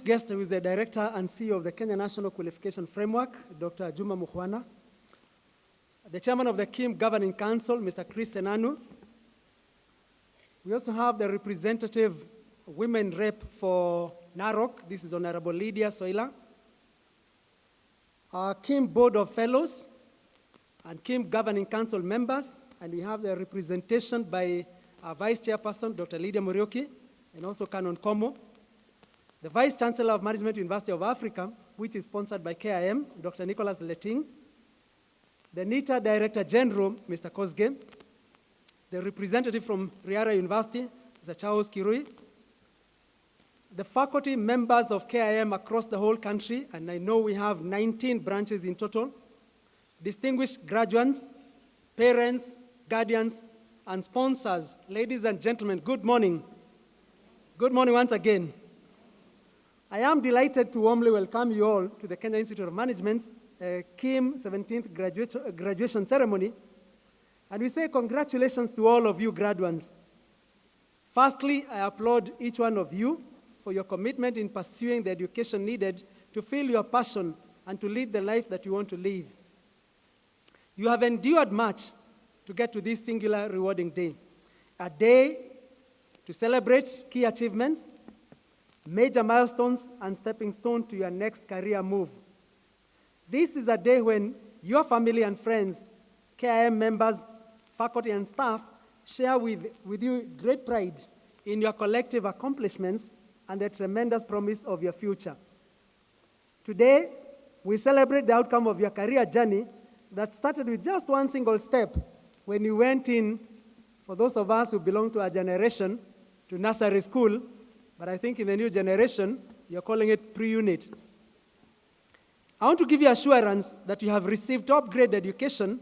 Guest, who is the Director and CEO of the Kenya National Qualification Framework, Dr. Juma Mukhwana. The Chairman of the KIM Governing Council, Mr. Chris Senanu. We also have the representative women rep for Narok. This is Honorable Lydia Soila. Our KIM Board of Fellows and KIM Governing Council members, and we have the representation by our Vice Chairperson, Dr. Lydia Muriithi, and also Canon Komo. The Vice Chancellor of Management University of Africa, which is sponsored by KIM, Dr. Nicholas Leting. The NITA Director General, Mr. Kosge. The representative from Riara University, Mr. Charles Kirui. The faculty members of KIM across the whole country, and I know we have 19 branches in total. Distinguished graduates, parents, guardians, and sponsors. Ladies and gentlemen, good morning. Good morning once again. I am delighted to warmly welcome you all to the Kenya Institute of Management's KIM 17th graduation ceremony. And we say congratulations to all of you graduates. Firstly, I applaud each one of you for your commitment in pursuing the education needed to feel your passion and to lead the life that you want to live. You have endured much to get to this singular rewarding day, a day to celebrate key achievements, major milestones, and stepping stone to your next career move. This is a day when your family and friends, KIM members, faculty, and staff share with you great pride in your collective accomplishments and the tremendous promise of your future. Today, we celebrate the outcome of your career journey that started with just one single step when you went in, for those of us who belong to our generation, to nursery school, but I think in the new generation, you're calling it pre-unit. I want to give you assurance that you have received top-grade education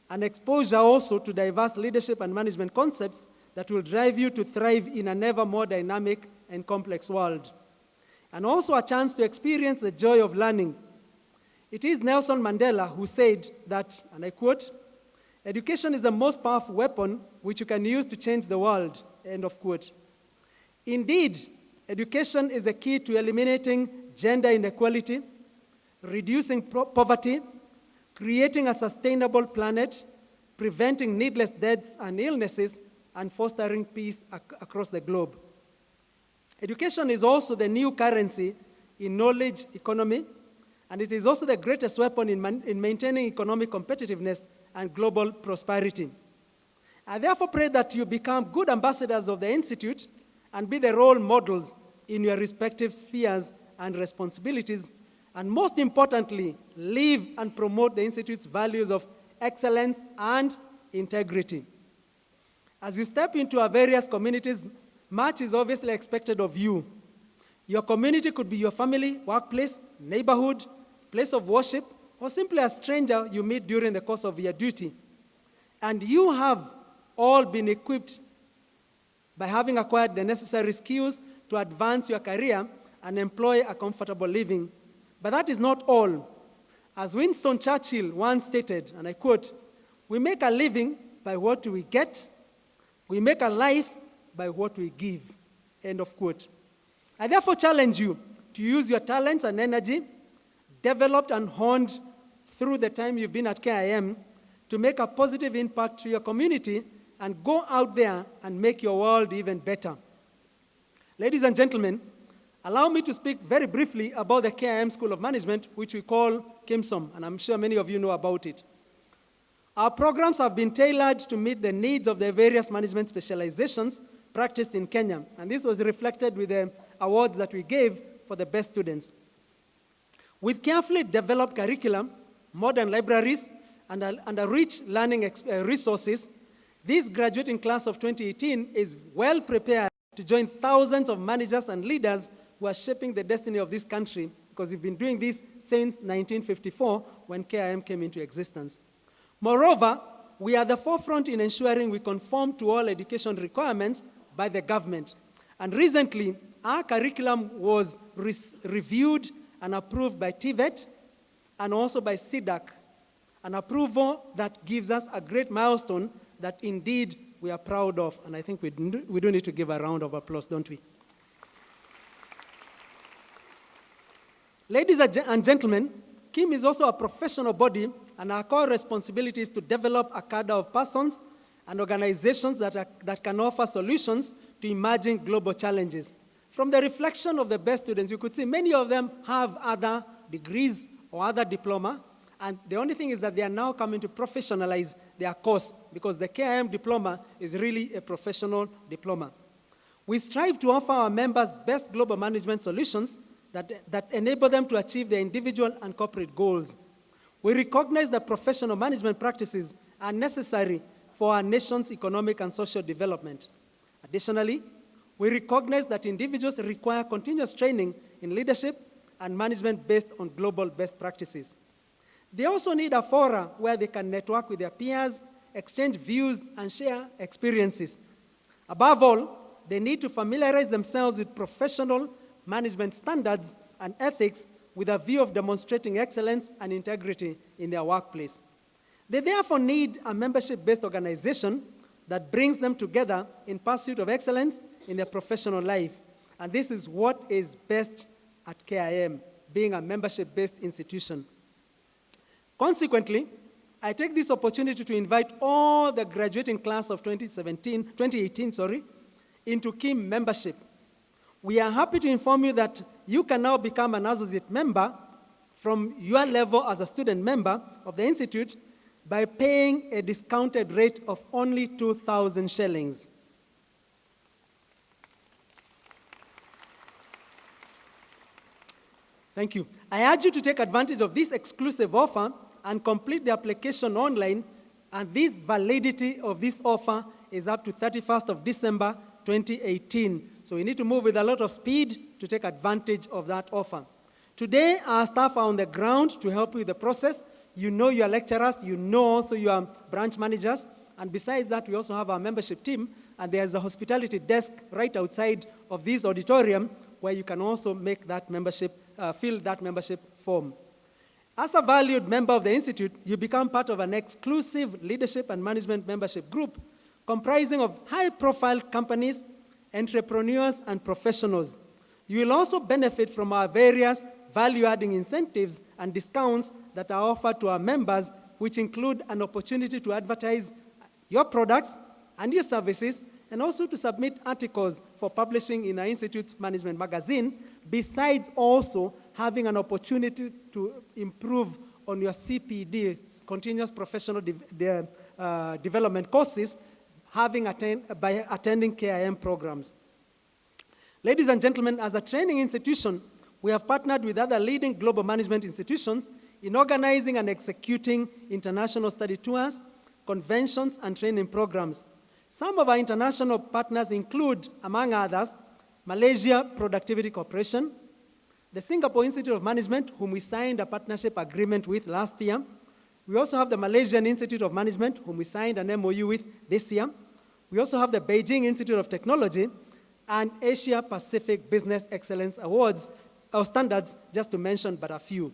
and exposure also to diverse leadership and management concepts that will drive you to thrive in an ever more dynamic and complex world. And also a chance to experience the joy of learning. It is Nelson Mandela who said that, and I quote, "Education is the most powerful weapon which you can use to change the world," end of quote. Indeed, education is the key to eliminating gender inequality, reducing poverty, creating a sustainable planet, preventing needless deaths and illnesses, and fostering peace across the globe. Education is also the new currency in knowledge economy, and it is also the greatest weapon in maintaining economic competitiveness and global prosperity. I therefore pray that you become good ambassadors of the Institute and be the role models in your respective spheres and responsibilities, and most importantly, live and promote the Institute's values of excellence and integrity. As you step into our various communities, much is obviously expected of you. Your community could be your family, workplace, neighborhood, place of worship, or simply a stranger you meet during the course of your duty. And you have all been equipped by having acquired the necessary skills to advance your career and employ a comfortable living. But that is not all. As Winston Churchill once stated, and I quote, "We make a living by what we get. We make a life by what we give," end of quote. I therefore challenge you to use your talents and energy, developed and honed through the time you've been at KIM, to make a positive impact to your community and go out there and make your world even better. Ladies and gentlemen, allow me to speak very briefly about the KIM School of Management, which we call KIMSOM, and I'm sure many of you know about it. Our programs have been tailored to meet the needs of the various management specializations practiced in Kenya, and this was reflected with the awards that we gave for the best students. With carefully developed curriculum, modern libraries, and a rich learning resources, this graduating class of 2018 is well prepared to join thousands of managers and leaders who are shaping the destiny of this country, because we've been doing this since 1954 when KIM came into existence. Moreover, we are at the forefront in ensuring we conform to all education requirements by the government. And recently, our curriculum was reviewed and approved by TVET and also by CDAC, an approval that gives us a great milestone that indeed we are proud of, and I think we do need to give a round of applause, don't we? Ladies and gentlemen, KIM is also a professional body, and our core responsibility is to develop a cadre of persons and organizations that can offer solutions to emerging global challenges. From the reflection of the best students, you could see many of them have other degrees or other diploma, and the only thing is that they are now coming to professionalize their course, because the KIM diploma is really a professional diploma. We strive to offer our members best global management solutions that enable them to achieve their individual and corporate goals. We recognize that professional management practices are necessary for our nation's economic and social development. Additionally, we recognize that individuals require continuous training in leadership and management based on global best practices. They also need a forum where they can network with their peers, exchange views, and share experiences. Above all, they need to familiarize themselves with professional management standards and ethics with a view of demonstrating excellence and integrity in their workplace. They therefore need a membership-based organization that brings them together in pursuit of excellence in their professional life. And this is what is best at KIM, being a membership-based institution. Consequently, I take this opportunity to invite all the graduating class of 2018 into KIM membership. We are happy to inform you that you can now become an associate member from your level as a student member of the Institute by paying a discounted rate of only 2,000 shillings. Thank you. I urge you to take advantage of this exclusive offer and complete the application online, and this validity of this offer is up to 31st of December 2018. So we need to move with a lot of speed to take advantage of that offer. Today, our staff are on the ground to help you with the process. You know your lecturers, you know also your branch managers, and besides that, we also have our membership team, and there's a hospitality desk right outside of this auditorium where you can also make that membership, fill that membership form. As a valued member of the Institute, you become part of an exclusive leadership and management membership group comprising of high-profile companies, entrepreneurs, and professionals. You will also benefit from our various value-adding incentives and discounts that are offered to our members, which include an opportunity to advertise your products and your services, and also to submit articles for publishing in our Institute's management magazine, besides also having an opportunity to improve on your CPD, continuous professional development courses, by attending KIM programs. Ladies and gentlemen, as a training institution, we have partnered with other leading global management institutions in organizing and executing international study tours, conventions, and training programs. Some of our international partners include, among others, Malaysia Productivity Corporation, the Singapore Institute of Management, whom we signed a partnership agreement with last year. We also have the Malaysian Institute of Management, whom we signed an MOU with this year. We also have the Beijing Institute of Technology and Asia Pacific Business Excellence Awards, or standards, just to mention but a few.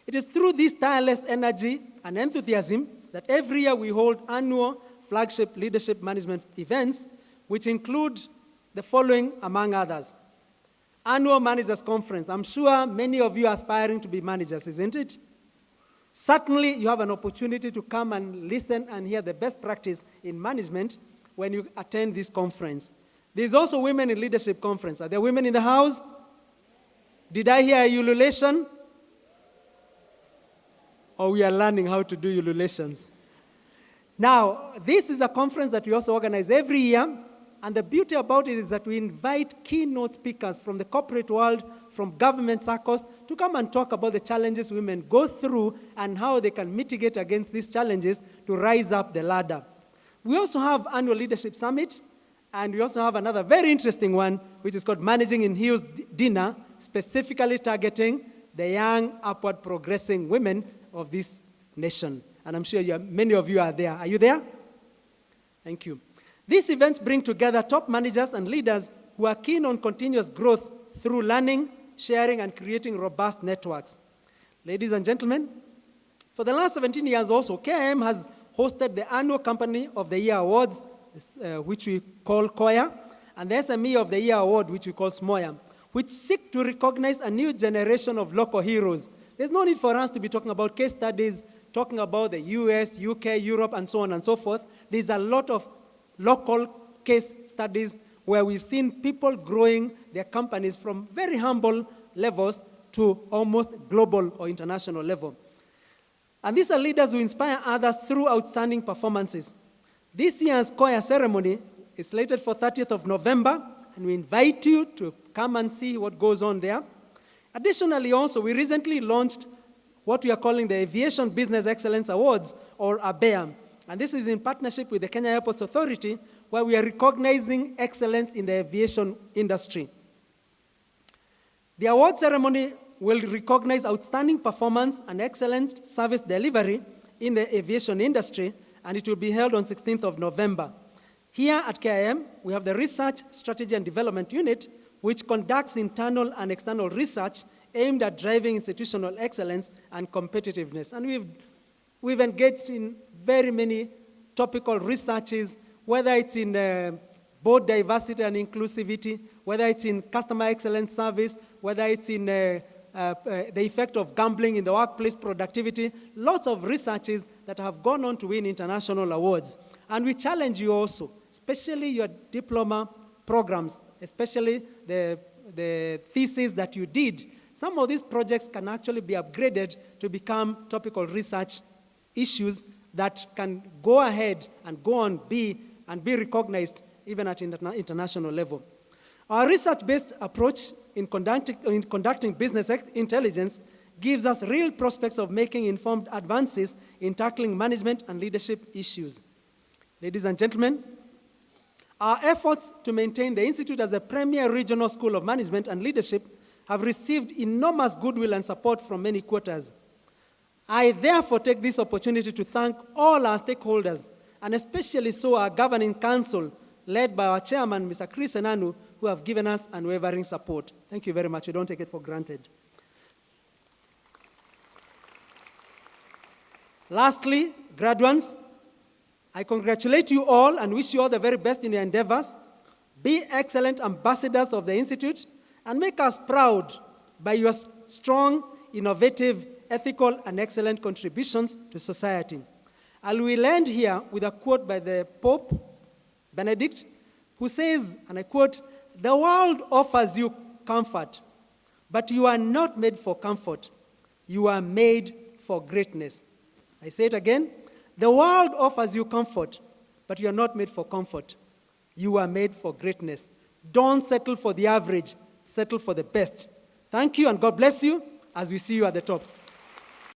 It is through this tireless energy and enthusiasm that every year we hold annual flagship leadership management events, which include the following, among others. Annual Managers Conference. I'm sure many of you are aspiring to be managers, isn't it? Certainly, you have an opportunity to come and listen and hear the best practice in management when you attend this conference. There's also Women in Leadership Conference. Are there women in the house? Did I hear a ululation? Or we are learning how to do ululations? Now, this is a conference that we also organize every year, and the beauty about it is that we invite keynote speakers from the corporate world, from government circles, to come and talk about the challenges women go through and how they can mitigate against these challenges to rise up the ladder. We also have Annual Leadership Summit, and we also have another very interesting one, which is called Managing in Heels Dinner, specifically targeting the young, upward progressing women of this nation. And I'm sure many of you are there. Are you there? Thank you. These events bring together top managers and leaders who are keen on continuous growth through learning, sharing, and creating robust networks. Ladies and gentlemen, for the last 17 years also, KIM has hosted the annual Company of the Year Awards, which we call KOYA, and the SME of the Year Award, which we call SMOYA, which seek to recognize a new generation of local heroes. There's no need for us to be talking about case studies, talking about the US, UK, Europe, and so on and so forth. There's a lot of local case studies where we've seen people growing their companies from very humble levels to almost global or international level. And these are leaders who inspire others through outstanding performances. This year's choir ceremony is slated for 30th of November, and we invite you to come and see what goes on there. Additionally, also, we recently launched what we are calling the Aviation Business Excellence Awards, or ABEA. And this is in partnership with the Kenya Airports Authority, where we are recognizing excellence in the aviation industry. The award ceremony will recognize outstanding performance and excellent service delivery in the aviation industry, and it will be held on 16th of November. Here at KIM, we have the Research, Strategy, and Development Unit, which conducts internal and external research aimed at driving institutional excellence and competitiveness. And we've engaged in very many topical researches, whether it's in board diversity and inclusivity, whether it's in customer excellence service, whether it's in the effect of gambling in the workplace productivity, lots of researches that have gone on to win international awards. And we challenge you also, especially your diploma programs, especially the thesis that you did. Some of these projects can actually be upgraded to become topical research issues that can go ahead and go on be recognized even at international level. Our research-based approach in conducting business intelligence gives us real prospects of making informed advances in tackling management and leadership issues. Ladies and gentlemen, our efforts to maintain the Institute as a premier regional school of management and leadership have received enormous goodwill and support from many quarters. I therefore take this opportunity to thank all our stakeholders, and especially so our governing council, led by our chairman, Mr. Chris Enanu, who have given us unwavering support. Thank you very much. We don't take it for granted. Lastly, graduates, I congratulate you all and wish you all the very best in your endeavors. Be excellent ambassadors of the Institute and make us proud by your strong, innovative, ethical, and excellent contributions to society. I will end here with a quote by the Pope Benedict, who says, and I quote, "The world offers you comfort, but you are not made for comfort. You are made for greatness." I say it again. The world offers you comfort, but you are not made for comfort. You are made for greatness. Don't settle for the average. Settle for the best. Thank you, and God bless you as we see you at the top.